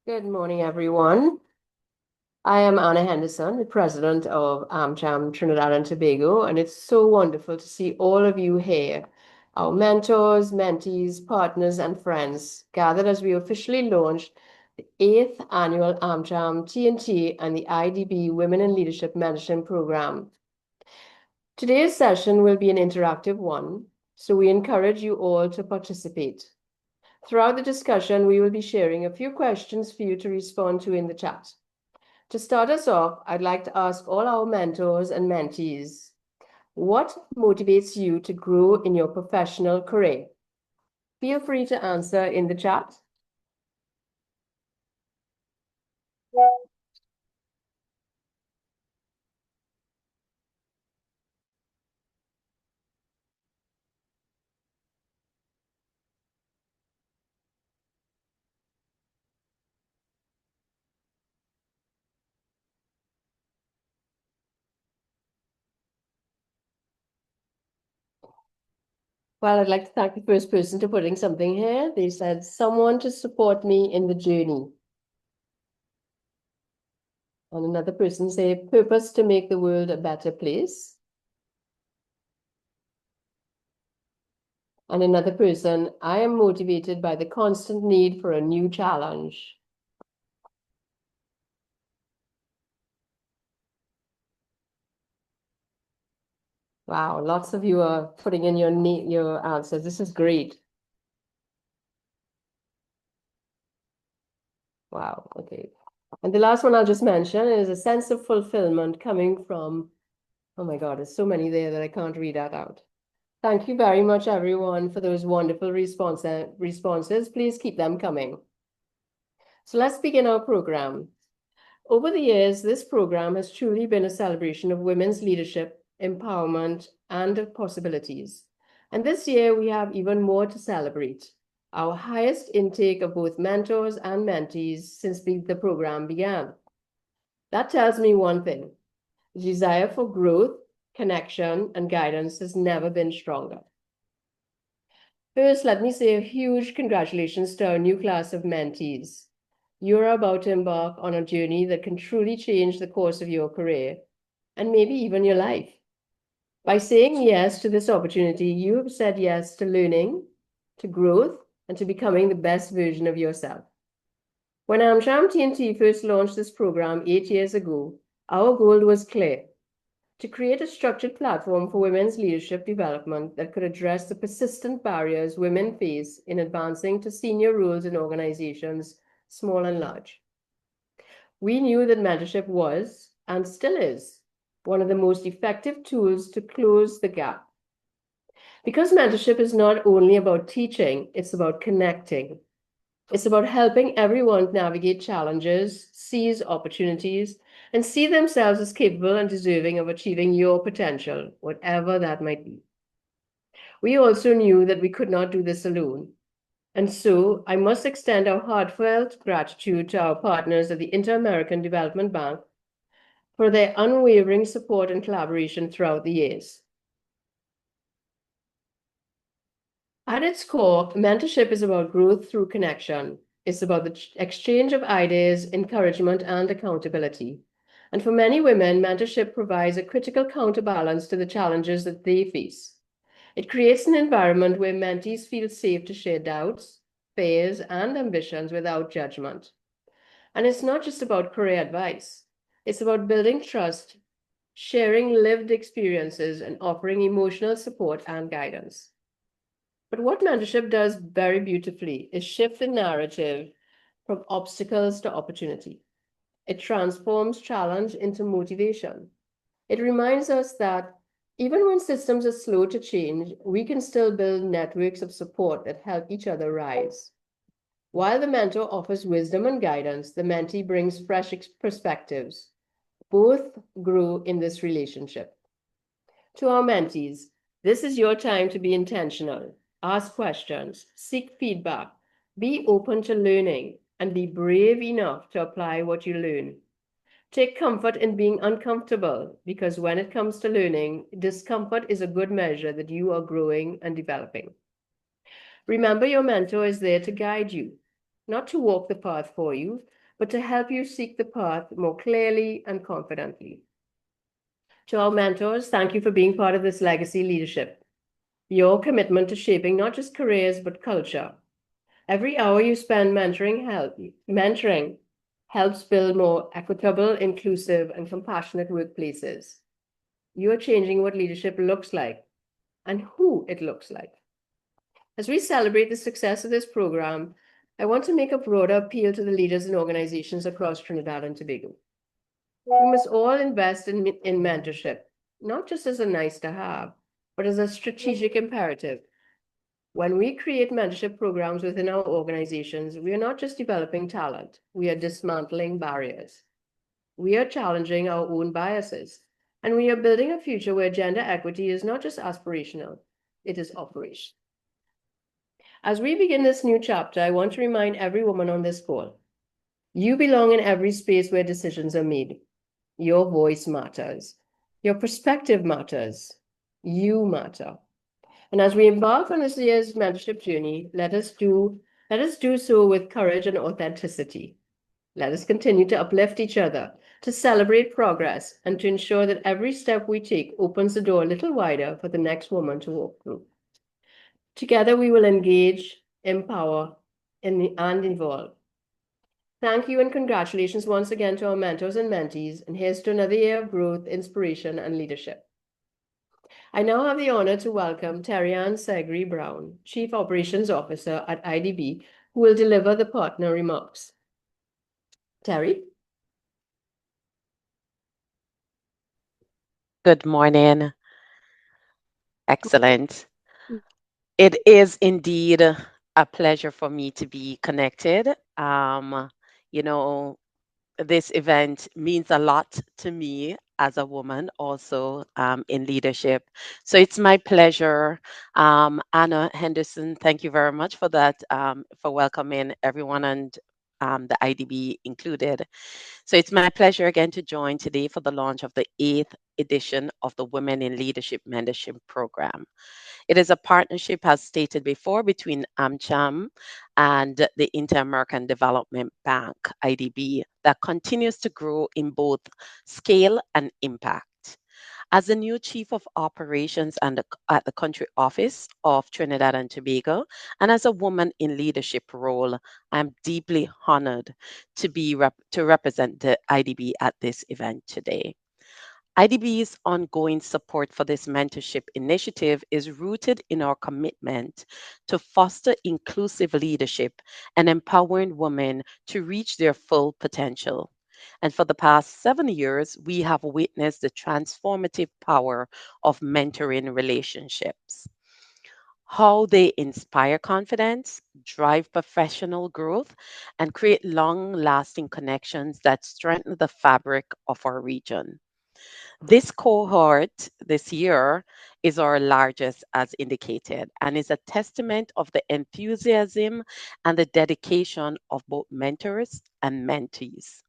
Good morning, everyone. I am Anna Henderson, the president of AMCHAM Trinidad and Tobago, and it's so wonderful to see all of you here, our mentors, mentees, partners, and friends gathered as we officially launched the 8th annual AMCHAM T&T and the IDB Women in Leadership Mentorship Program. Today's session will be an interactive one, so we encourage you all to participate. Throughout the discussion, we will be sharing a few questions for you to respond to in the chat. To start us off, I'd like to ask all our mentors and mentees, what motivates you to grow in your professional career? Feel free to answer in the chat. Well, I'd like to thank the first person for putting something here. They said, someone to support me in the journey. And another person said, purpose to make the world a better place. And another person, I am motivated by the constant need for a new challenge. Wow, lots of you are putting in your answers. This is great. Wow, okay. And the last one I'll just mention is a sense of fulfillment coming from, oh my God, there's so many there that I can't read that out. Thank you very much, everyone, for those wonderful responses. Please keep them coming. So let's begin our program. Over the years, this program has truly been a celebration of women's leadership, empowerment, and of possibilities. And this year, we have even more to celebrate. Our highest intake of both mentors and mentees since the program began. That tells me one thing. The desire for growth, connection, and guidance has never been stronger. First, let me say a huge congratulations to our new class of mentees. You're about to embark on a journey that can truly change the course of your career and maybe even your life. By saying yes to this opportunity, you have said yes to learning, to growth, and to becoming the best version of yourself. When AMCHAM T&T first launched this program 8 years ago, our goal was clear: to create a structured platform for women's leadership development that could address the persistent barriers women face in advancing to senior roles in organizations, small and large. We knew that mentorship was, and still is, one of the most effective tools to close the gap. Because mentorship is not only about teaching, it's about connecting. It's about helping everyone navigate challenges, seize opportunities, and see themselves as capable and deserving of achieving your potential, whatever that might be. We also knew that we could not do this alone. And so I must extend our heartfelt gratitude to our partners at the Inter-American Development Bank for their unwavering support and collaboration throughout the years. At its core, mentorship is about growth through connection. It's about the exchange of ideas, encouragement, and accountability. And for many women, mentorship provides a critical counterbalance to the challenges that they face. It creates an environment where mentees feel safe to share doubts, fears, and ambitions without judgment. And it's not just about career advice. It's about building trust, sharing lived experiences, and offering emotional support and guidance. But what mentorship does very beautifully is shift the narrative from obstacles to opportunity. It transforms challenge into motivation. It reminds us that even when systems are slow to change, we can still build networks of support that help each other rise. While the mentor offers wisdom and guidance, the mentee brings fresh perspectives. Both grow in this relationship. To our mentees, this is your time to be intentional. Ask questions, seek feedback, be open to learning, and be brave enough to apply what you learn. Take comfort in being uncomfortable, because when it comes to learning, discomfort is a good measure that you are growing and developing. Remember, your mentor is there to guide you, not to walk the path for you, but to help you seek the path more clearly and confidently. To our mentors, thank you for being part of this legacy leadership. Your commitment to shaping not just careers, but culture. Every hour you spend mentoring helps build more equitable, inclusive, and compassionate workplaces. You are changing what leadership looks like and who it looks like. As we celebrate the success of this program, I want to make a broader appeal to the leaders and organizations across Trinidad and Tobago. We must all invest in mentorship, not just as a nice to have, but as a strategic imperative. When we create mentorship programs within our organizations, we are not just developing talent, we are dismantling barriers. We are challenging our own biases, and we are building a future where gender equity is not just aspirational, it is operational. As we begin this new chapter, I want to remind every woman on this call, you belong in every space where decisions are made. Your voice matters. Your perspective matters. You matter. And as we embark on this year's mentorship journey, let us do so with courage and authenticity. Let us continue to uplift each other, to celebrate progress, and to ensure that every step we take opens the door a little wider for the next woman to walk through. Together, we will engage, empower, and involve. Thank you and congratulations once again to our mentors and mentees, and here's to another year of growth, inspiration, and leadership. I now have the honor to welcome Terry-Ann Segri Brown, Chief Operations Officer at IDB, who will deliver the partner remarks. Terry? Good morning. Excellent. It is indeed a pleasure for me to be connected. You know, this event means a lot to me as a woman, also in leadership. So it's my pleasure. Anna Henderson, thank you very much for that, for welcoming everyone and the IDB included. So it's my pleasure again to join today for the launch of the 8th edition of the Women in Leadership Mentorship Program. It is a partnership, as stated before, between AMCHAM and the Inter-American Development Bank, IDB, that continues to grow in both scale and impact. As the new Chief of Operations at the country office of Trinidad and Tobago, and as a woman in leadership role, I'm deeply honored to represent the IDB at this event today. IDB's ongoing support for this mentorship initiative is rooted in our commitment to foster inclusive leadership and empowering women to reach their full potential. And for the past 7 years, we have witnessed the transformative power of mentoring relationships, how they inspire confidence, drive professional growth, and create long lasting connections that strengthen the fabric of our region. This cohort this year is our largest, as indicated, and is a testament of the enthusiasm and the dedication of both mentors and mentees.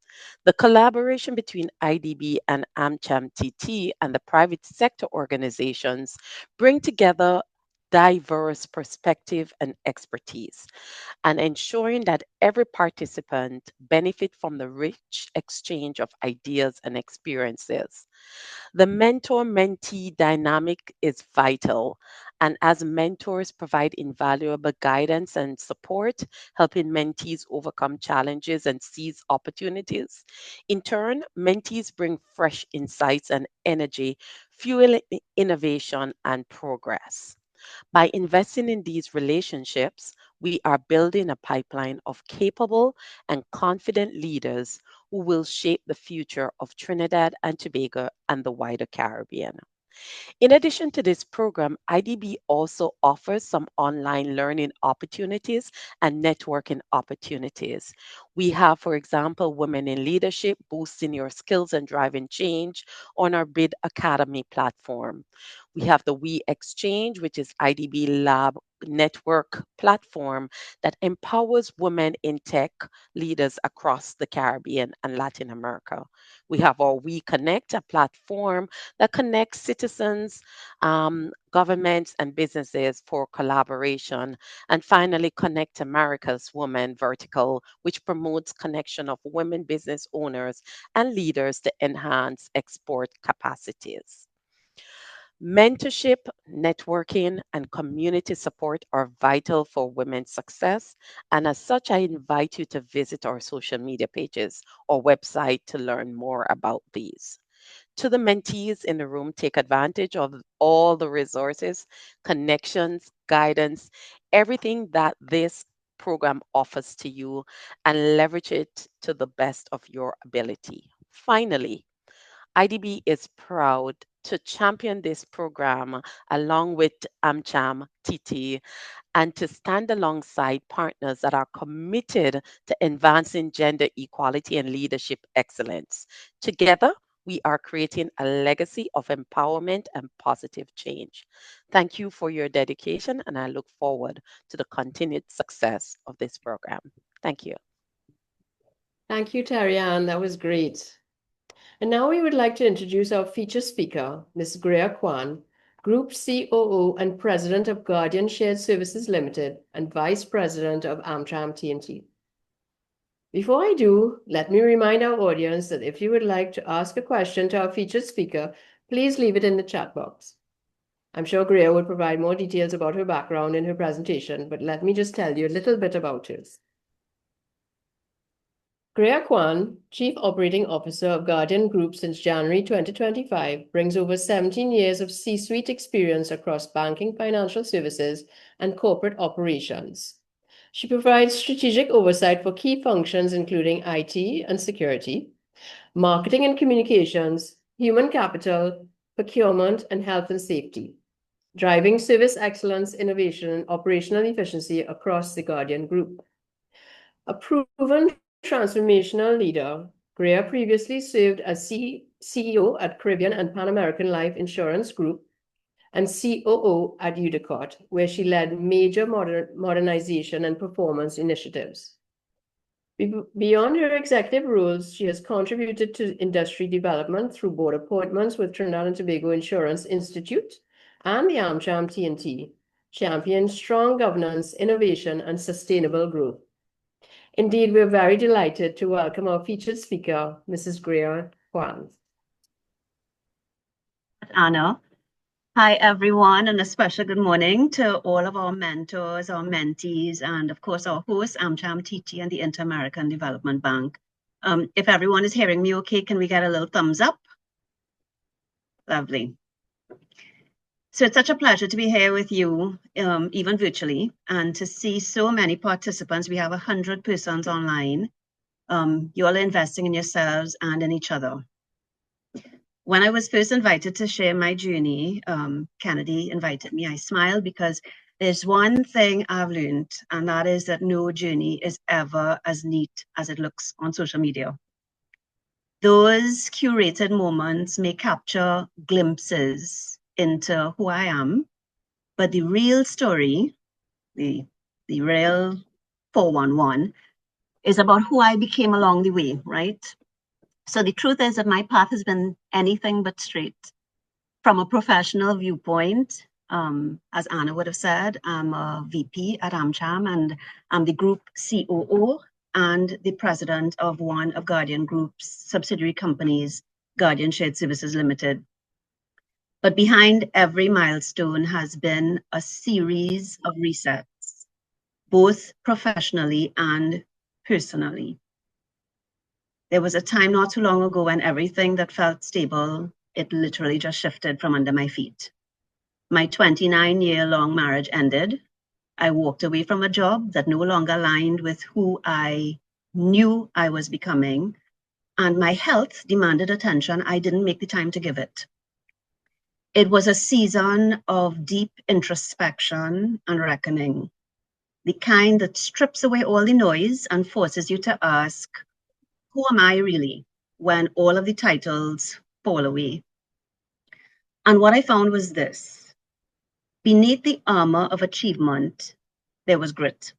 The collaboration between IDB and AmCham TT and the private sector organizations bring together diverse perspective and expertise, and ensuring that every participant benefit from the rich exchange of ideas and experiences. The mentor mentee dynamic is vital, and as mentors provide invaluable guidance and support, helping mentees overcome challenges and seize opportunities. In turn, mentees bring fresh insights and energy, fueling innovation and progress. By investing in these relationships, we are building a pipeline of capable and confident leaders who will shape the future of Trinidad and Tobago and the wider Caribbean. In addition to this program, IDB also offers some online learning opportunities and networking opportunities. We have, for example, Women in Leadership, Boosting Your Skills and Driving Change on our BID Academy platform. We have the We Exchange, which is IDB Lab network platform that empowers women in tech leaders across the Caribbean and Latin America. We have our We Connect, a platform that connects citizens, governments, and businesses for collaboration. And finally, Connect America's Women Vertical, which promotes connection of women business owners and leaders to enhance export capacities. Mentorship, networking, and community support are vital for women's success. And as such, I invite you to visit our social media pages or website to learn more about these. To the mentees in the room, take advantage of all the resources, connections, guidance, everything that this program offers to you, and leverage it to the best of your ability. Finally, IDB is proud to champion this program along with AMCHAM, TT, and to stand alongside partners that are committed to advancing gender equality and leadership excellence. Together, we are creating a legacy of empowerment and positive change. Thank you for your dedication, and I look forward to the continued success of this program. Thank you. Thank you, Terry-Ann. That was great. And now we would like to introduce our feature speaker, Ms. Greer Kwan, Group COO and President of Guardian Shared Services Limited and Vice President of AMCHAM T&T. Before I do, let me remind our audience that if you would like to ask a question to our featured speaker, please leave it in the chat box. I'm sure Greer will provide more details about her background in her presentation, but let me just tell you a little bit about hers. Greer Kwan, Chief Operating Officer of Guardian Group since January 2025, brings over 17 years of C-suite experience across banking, financial services, and corporate operations. She provides strategic oversight for key functions including IT and security, marketing and communications, human capital, procurement, and health and safety, driving service excellence, innovation, and operational efficiency across the Guardian Group. A proven transformational leader, Greer previously served as CEO at Caribbean and Pan American Life Insurance Group and COO at Udicot, where she led major modernization and performance initiatives. Beyond her executive roles, she has contributed to industry development through board appointments with Trinidad and Tobago Insurance Institute and the AMCHAM T&T, championing strong governance, innovation, and sustainable growth. Indeed, we're very delighted to welcome our featured speaker, Mrs. Greer Kwan. Anna. Hi, everyone, and a special good morning to all of our mentors, our mentees, and of course, our hosts, AMCHAM, TT, and the Inter-American Development Bank. If everyone is hearing me okay, can we get a little thumbs up? Lovely. So it's such a pleasure to be here with you, even virtually, and to see so many participants. We have 100 persons online. You all are investing in yourselves and in each other. When I was first invited to share my journey, Kennedy invited me. I smiled because there's one thing I've learned, and that is that no journey is ever as neat as it looks on social media. Those curated moments may capture glimpses into who I am, but the real story, the real 411, is about who I became along the way, right? So the truth is that my path has been anything but straight. From a professional viewpoint, as Anna would have said, I'm a VP at AMCHAM, and I'm the group COO and the president of one of Guardian Group's subsidiary companies, Guardian Shared Services Limited. But behind every milestone has been a series of resets, both professionally and personally. There was a time not too long ago when everything that felt stable, it literally just shifted from under my feet. My 29-year-long marriage ended. I walked away from a job that no longer aligned with who I knew I was becoming, and my health demanded attention I didn't make the time to give it. It was a season of deep introspection and reckoning, the kind that strips away all the noise and forces you to ask, who am I really, when all of the titles fall away? And what I found was this. Beneath the armor of achievement, there was grit.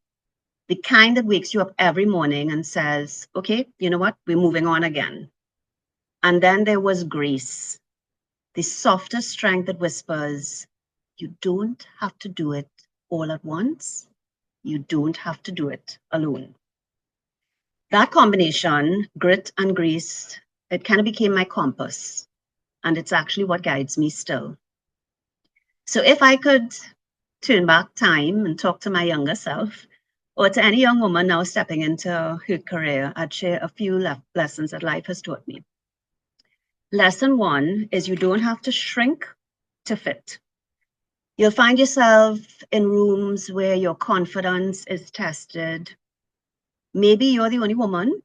The kind that wakes you up every morning and says, okay, you know what, we're moving on again. And then there was grace, the softer strength that whispers, you don't have to do it all at once. You don't have to do it alone. That combination, grit and grace, it kind of became my compass. And it's actually what guides me still. So if I could turn back time and talk to my younger self, or to any young woman now stepping into her career, I'd share a few lessons that life has taught me. Lesson one is you don't have to shrink to fit. You'll find yourself in rooms where your confidence is tested. Maybe you're the only woman,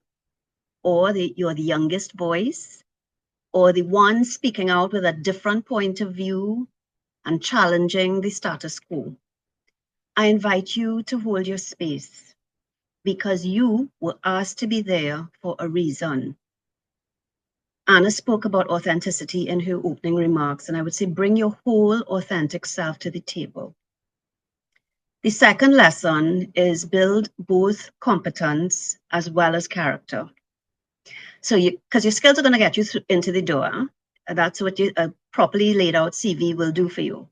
or you're the youngest voice, or the one speaking out with a different point of view and challenging the status quo. I invite you to hold your space because you were asked to be there for a reason. Anna spoke about authenticity in her opening remarks, and I would say bring your whole authentic self to the table. The second lesson is build both competence as well as character. So because your skills are going to get you into the door, that's what a properly laid out CV will do for you.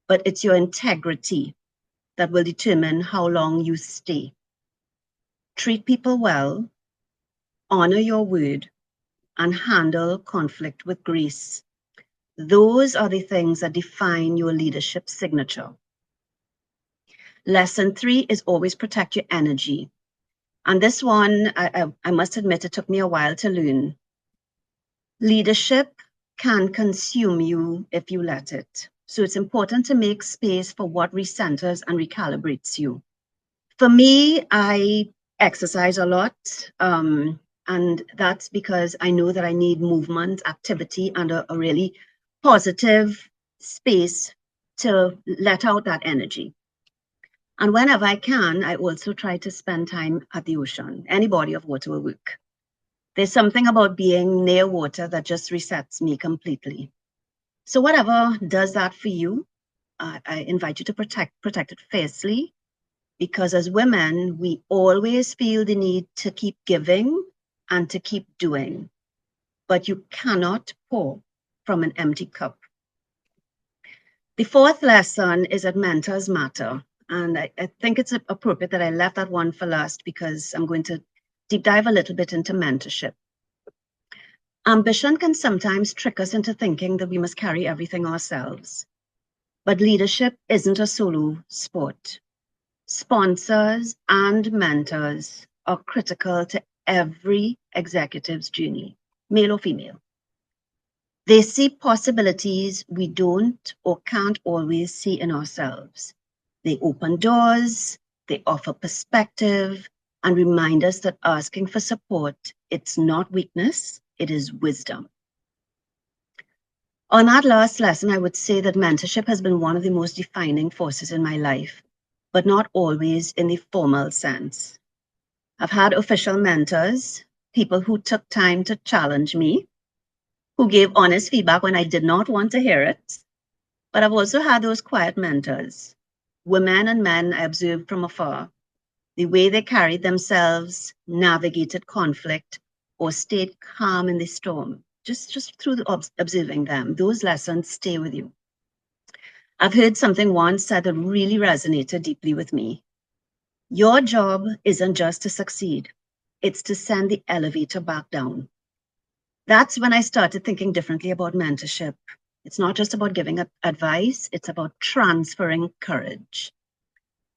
But it's your integrity that will determine how long you stay. Treat people well, honor your word, and handle conflict with grace. Those are the things that define your leadership signature. Lesson 3 is always protect your energy. And this one, I must admit, it took me a while to learn. Leadership can consume you if you let it. So it's important to make space for what recenters and recalibrates you. For me, I exercise a lot. And that's because I know that I need movement, activity, and a really positive space to let out that energy. And whenever I can, I also try to spend time at the ocean. Any body of water will work. There's something about being near water that just resets me completely. So whatever does that for you, I invite you to protect it fiercely, because as women, we always feel the need to keep giving and to keep doing, but you cannot pour from an empty cup. The fourth lesson is that mentors matter. And I think it's appropriate that I left that one for last because I'm going to deep dive a little bit into mentorship. Ambition can sometimes trick us into thinking that we must carry everything ourselves. But leadership isn't a solo sport. Sponsors and mentors are critical to every executive's journey, male or female. They see possibilities we don't or can't always see in ourselves. They open doors, they offer perspective, and remind us that asking for support, it's not weakness, it is wisdom. On that last lesson, I would say that mentorship has been one of the most defining forces in my life, but not always in the formal sense. I've had official mentors, people who took time to challenge me, who gave honest feedback when I did not want to hear it. But I've also had those quiet mentors, women and men I observed from afar, the way they carried themselves, navigated conflict, or stayed calm in the storm, just through observing them. Those lessons stay with you. I've heard something once said that really resonated deeply with me. Your job isn't just to succeed, it's to send the elevator back down. That's when I started thinking differently about mentorship. It's not just about giving advice, it's about transferring courage.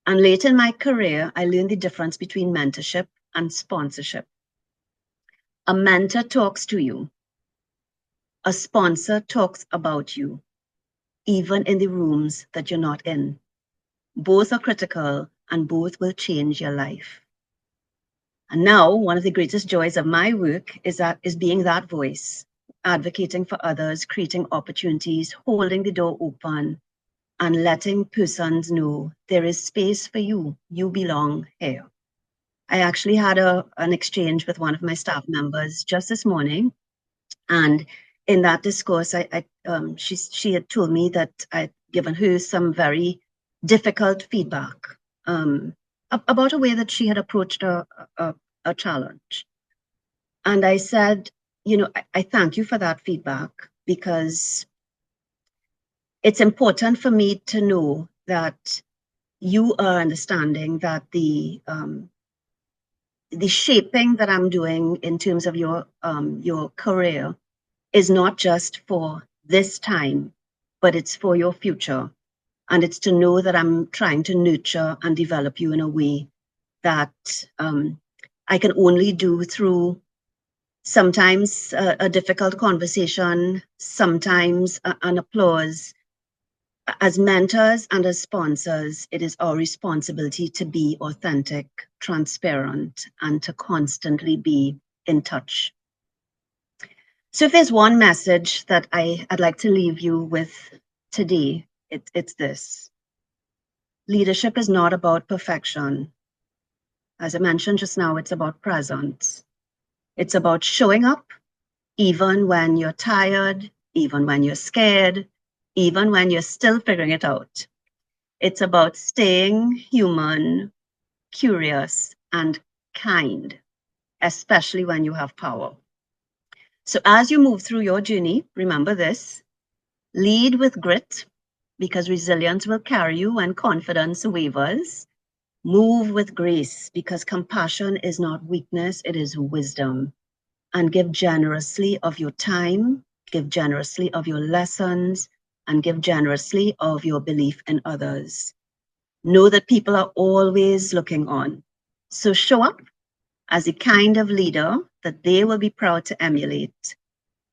And late in my career, I learned the difference between mentorship and sponsorship. A mentor talks to you. A sponsor talks about you, even in the rooms that you're not in. Both are critical and both will change your life. And now, one of the greatest joys of my work is being that voice, advocating for others, creating opportunities, holding the door open, and letting persons know there is space for you. You belong here. I actually had an exchange with one of my staff members just this morning. And in that discourse, she had told me that given her some very difficult feedback about a way that she had approached a challenge. And I said, I thank you for that feedback, because it's important for me to know that you are understanding that the shaping that I'm doing in terms of your career is not just for this time, but it's for your future. And it's to know that I'm trying to nurture and develop you in a way that I can only do through sometimes a difficult conversation, sometimes an applause. As mentors and as sponsors, it is our responsibility to be authentic, transparent, and to constantly be in touch. So if there's one message that I'd like to leave you with today, it's this. Leadership is not about perfection. As I mentioned just now, it's about presence. It's about showing up even when you're tired, even when you're scared, even when you're still figuring it out. It's about staying human, curious, and kind, especially when you have power. So as you move through your journey, remember this: lead with grit, because resilience will carry you when confidence wavers. Move with grace, because compassion is not weakness, it is wisdom. And give generously of your time, give generously of your lessons, and give generously of your belief in others. Know that people are always looking on. So show up as a kind of leader that they will be proud to emulate,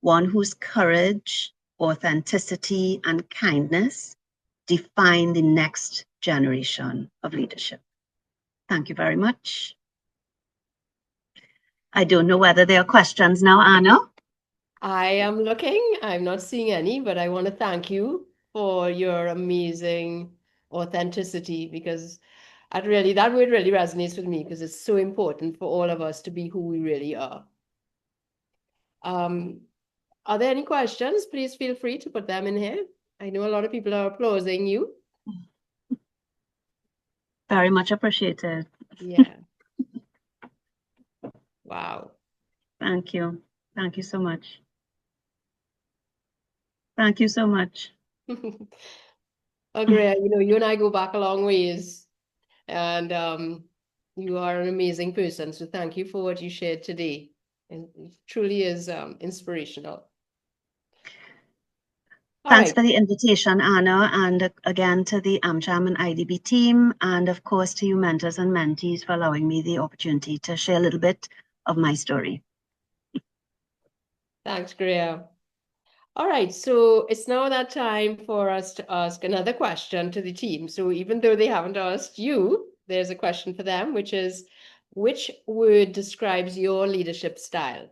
one whose courage, authenticity, and kindness define the next generation of leadership. Thank you very much. I don't know whether there are questions now, Anna. I am looking. I'm not seeing any, but I want to thank you for your amazing authenticity, because that word really resonates with me, because it's so important for all of us to be who we really are. Are there any questions? Please feel free to put them in here. I know a lot of people are applauding you. Very much appreciated. Yeah. Wow. Thank you. Thank you so much. Thank you so much. Oh, Greer, you and I go back a long ways, and you are an amazing person. So thank you for what you shared today. And it truly is inspirational. Thanks for the invitation, Anna, and again to the AMCHAM and IDB team, and of course to you mentors and mentees for allowing me the opportunity to share a little bit of my story. Thanks, Greer. All right, so it's now that time for us to ask another question to the team. So even though they haven't asked you, there's a question for them, which is, which word describes your leadership style?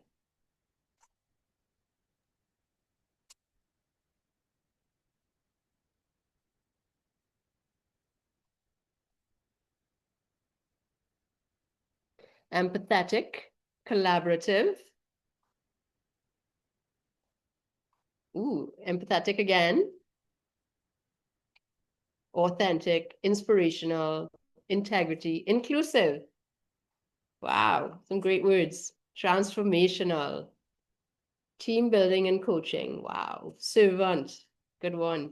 Empathetic, collaborative. Ooh, empathetic again. Authentic, inspirational, integrity, inclusive. Wow, some great words. Transformational, team building and coaching. Wow, servant, good one.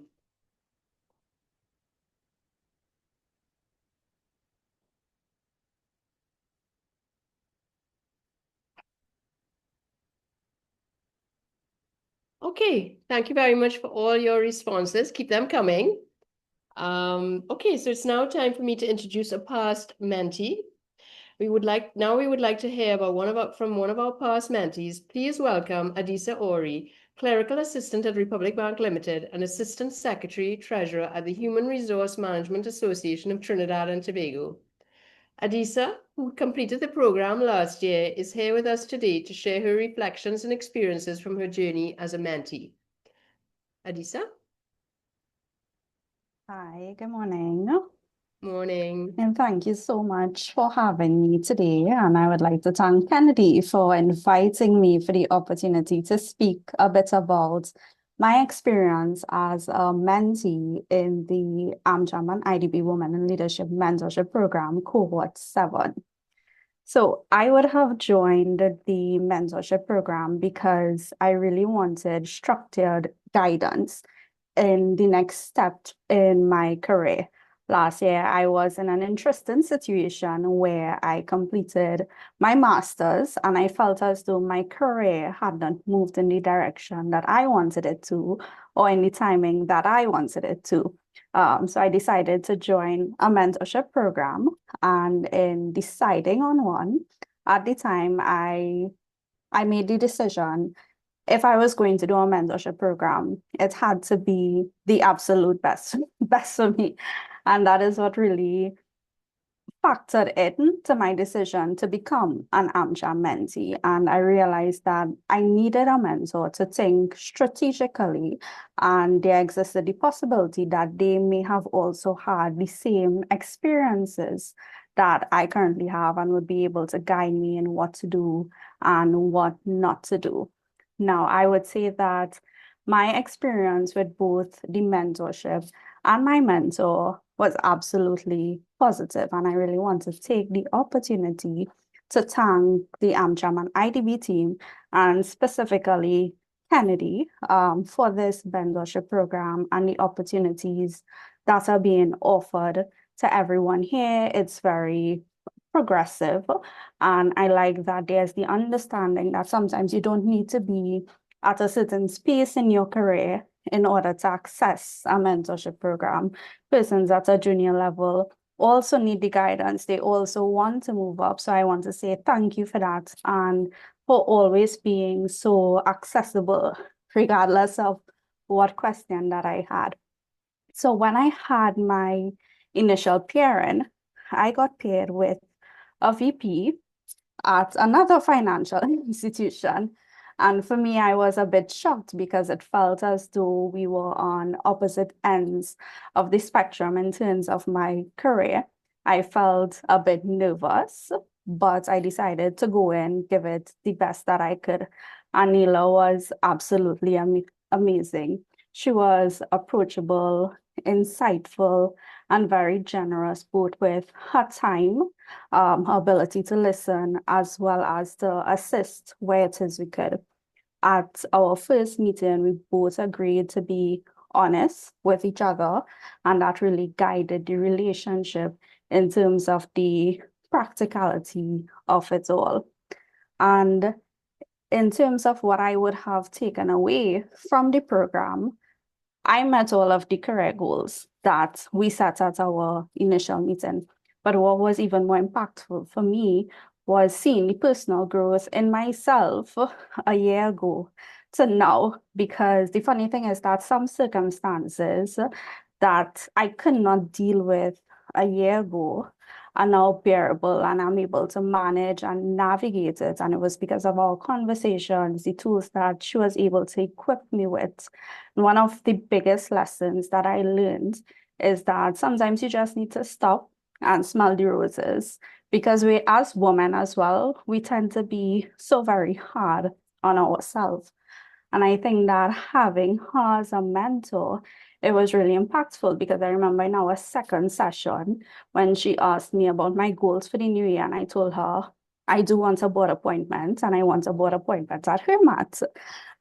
Okay, thank you very much for all your responses. Keep them coming. Okay, so it's now time for me to introduce a past mentee. We would like to hear about from one of our past mentees. Please welcome Adisa Ori, Clerical Assistant at Republic Bank Limited and Assistant Secretary Treasurer at the Human Resource Management Association of Trinidad and Tobago. Adisa, who completed the program last year, is here with us today to share her reflections and experiences from her journey as a mentee. Adisa? Hi, good morning. Morning. And thank you so much for having me today. And I would like to thank Kennedy for inviting me for the opportunity to speak a bit about my experience as a mentee in the AMCHAM and IDB Women in Leadership Mentorship Program, Cohort 7. So I would have joined the mentorship program because I really wanted structured guidance in the next step in my career. Last year, I was in an interesting situation where I completed my master's and I felt as though my career hadn't moved in the direction that I wanted it to, or in the timing that I wanted it to. So I decided to join a mentorship program, and in deciding on one, at the time, I made the decision if I was going to do a mentorship program, it had to be the absolute best for me. And that is what really factored into my decision to become an AMCHAM mentee. And I realized that I needed a mentor to think strategically, and there existed the possibility that they may have also had the same experiences that I currently have and would be able to guide me in what to do and what not to do. Now, I would say that my experience with both the mentorship and my mentor was absolutely positive, and I really want to take the opportunity to thank the AMCHAM and IDB team, and specifically Kennedy, for this mentorship program and the opportunities that are being offered to everyone here. It's very progressive, and I like that there's the understanding that sometimes you don't need to be at a certain space in your career in order to access a mentorship program. Persons at a junior level also need the guidance. They also want to move up. So I want to say thank you for that, and for always being so accessible, regardless of what question that I had. So when I had my initial pairing, I got paired with a VP at another financial institution. And for me, I was a bit shocked because it felt as though we were on opposite ends of the spectrum in terms of my career. I felt a bit nervous, but I decided to go in, give it the best that I could. Anila was absolutely amazing. She was approachable, insightful, and very generous, both with her time, her ability to listen, as well as to assist where it is we could. At our first meeting, we both agreed to be honest with each other, and that really guided the relationship in terms of the practicality of it all. And in terms of what I would have taken away from the program, I met all of the career goals that we set at our initial meeting. But what was even more impactful for me was seeing the personal growth in myself a year ago to now. Because the funny thing is that some circumstances that I could not deal with a year ago are now bearable, and I'm able to manage and navigate it. And it was because of our conversations, the tools that she was able to equip me with. One of the biggest lessons that I learned is that sometimes you just need to stop and smell the roses, because we, as women as well, we tend to be so very hard on ourselves. And I think that having her as a mentor, it was really impactful, because I remember in our second session when she asked me about my goals for the new year, and I told her I do want a board appointment, and I want a board appointment at Hermat.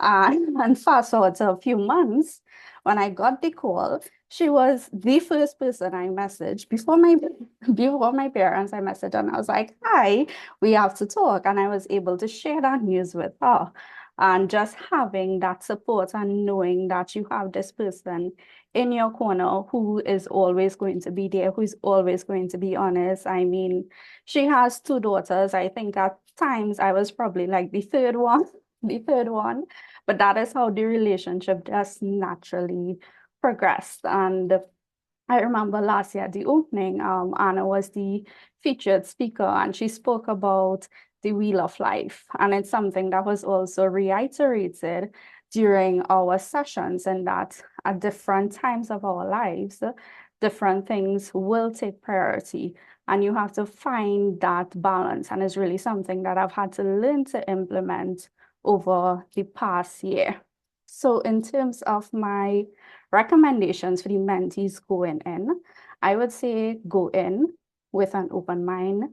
And fast forward to a few months, when I got the call, she was the first person I messaged before my parents. I messaged and I was like, "Hi, we have to talk," and I was able to share that news with her. And just having that support and knowing that you have this person in your corner who is always going to be there, who is always going to be honest. I mean, she has two daughters. I think at times I was probably like the third one, but that is how the relationship just naturally progressed. And I remember last year at the opening, Anna was the featured speaker, and she spoke about the wheel of life. And it's something that was also reiterated during our sessions, and that at different times of our lives, different things will take priority. And you have to find that balance. And it's really something that I've had to learn to implement over the past year. So in terms of my recommendations for the mentees going in, I would say go in with an open mind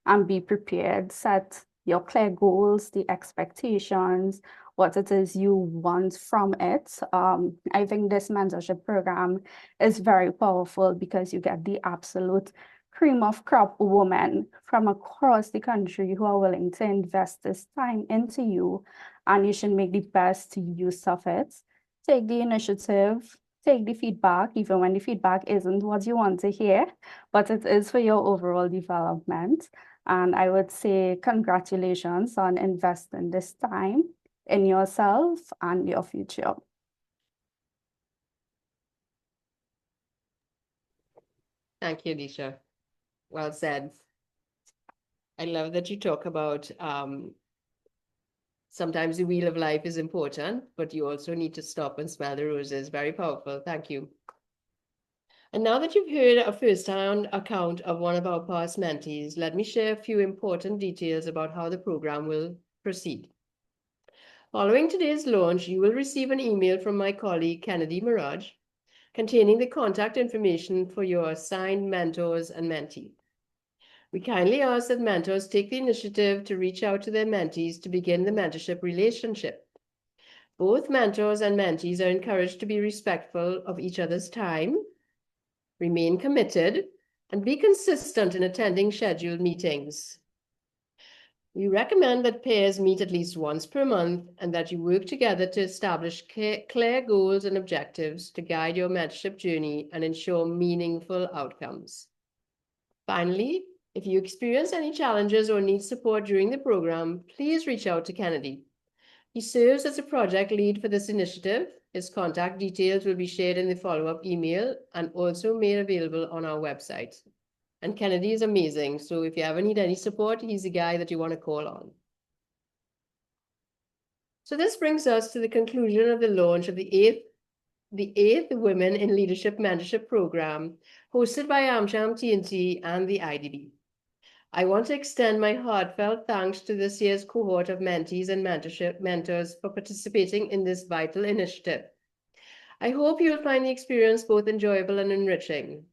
and be prepared. Set your clear goals, the expectations, what it is you want from it. I think this mentorship program is very powerful because you get the absolute cream of crop women from across the country who are willing to invest this time into you, and you should make the best use of it. Take the initiative, take the feedback, even when the feedback isn't what you want to hear, but it is for your overall development. And I would say congratulations on investing this time in yourself and your future. Thank you, Alicia. Well said. I love that you talk about sometimes the wheel of life is important, but you also need to stop and smell the roses. Very powerful. Thank you. And now that you've heard a first-hand account of one of our past mentees, let me share a few important details about how the program will proceed. Following today's launch, you will receive an email from my colleague, Kennedy Mirage, containing the contact information for your assigned mentors and mentee. We kindly ask that mentors take the initiative to reach out to their mentees to begin the mentorship relationship. Both mentors and mentees are encouraged to be respectful of each other's time, remain committed, and be consistent in attending scheduled meetings. We recommend that pairs meet at least once per month and that you work together to establish clear goals and objectives to guide your mentorship journey and ensure meaningful outcomes. Finally, if you experience any challenges or need support during the program, please reach out to Kennedy. He serves as a project lead for this initiative. His contact details will be shared in the follow-up email and also made available on our website. And Kennedy is amazing, so if you ever need any support, he's the guy that you want to call on. So this brings us to the conclusion of the launch of the eighth Women in Leadership Mentorship Program, hosted by AMCHAM, T&T, and the IDB. I want to extend my heartfelt thanks to this year's cohort of mentees and mentors for participating in this vital initiative. I hope you'll find the experience both enjoyable and enriching.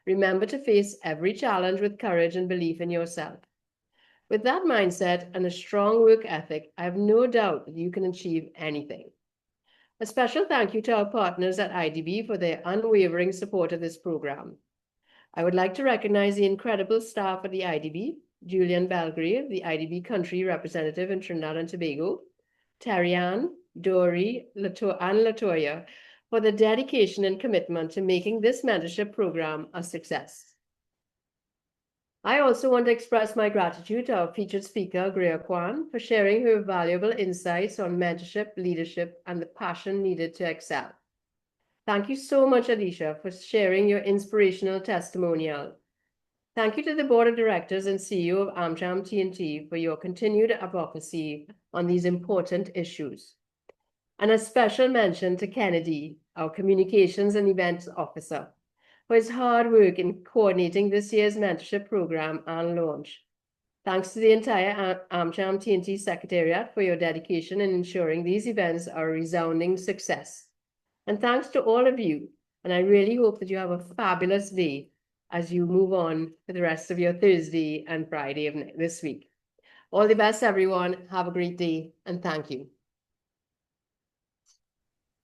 Remember to face every challenge with courage and belief in yourself. With that mindset and a strong work ethic, I have no doubt that you can achieve anything. A special thank you to our partners at IDB for their unwavering support of this program. I would like to recognize the incredible staff at the IDB, Julian Belgrave, the IDB country representative in Trinidad and Tobago, Tarianne, Dory, and Latoya, for the dedication and commitment to making this mentorship program a success. I also want to express my gratitude to our featured speaker, Greer Kwan, for sharing her valuable insights on mentorship, leadership, and the passion needed to excel. Thank you so much, Alicia, for sharing your inspirational testimonial. Thank you to the Board of Directors and CEO of AMCHAM T&T for your continued advocacy on these important issues. And a special mention to Kennedy, our Communications and Events Officer, for his hard work in coordinating this year's mentorship program and launch. Thanks to the entire AMCHAM T&T Secretariat for your dedication in ensuring these events are a resounding success. And thanks to all of you, and I really hope that you have a fabulous day as you move on for the rest of your Thursday and Friday of this week. All the best, everyone. Have a great day, and thank you.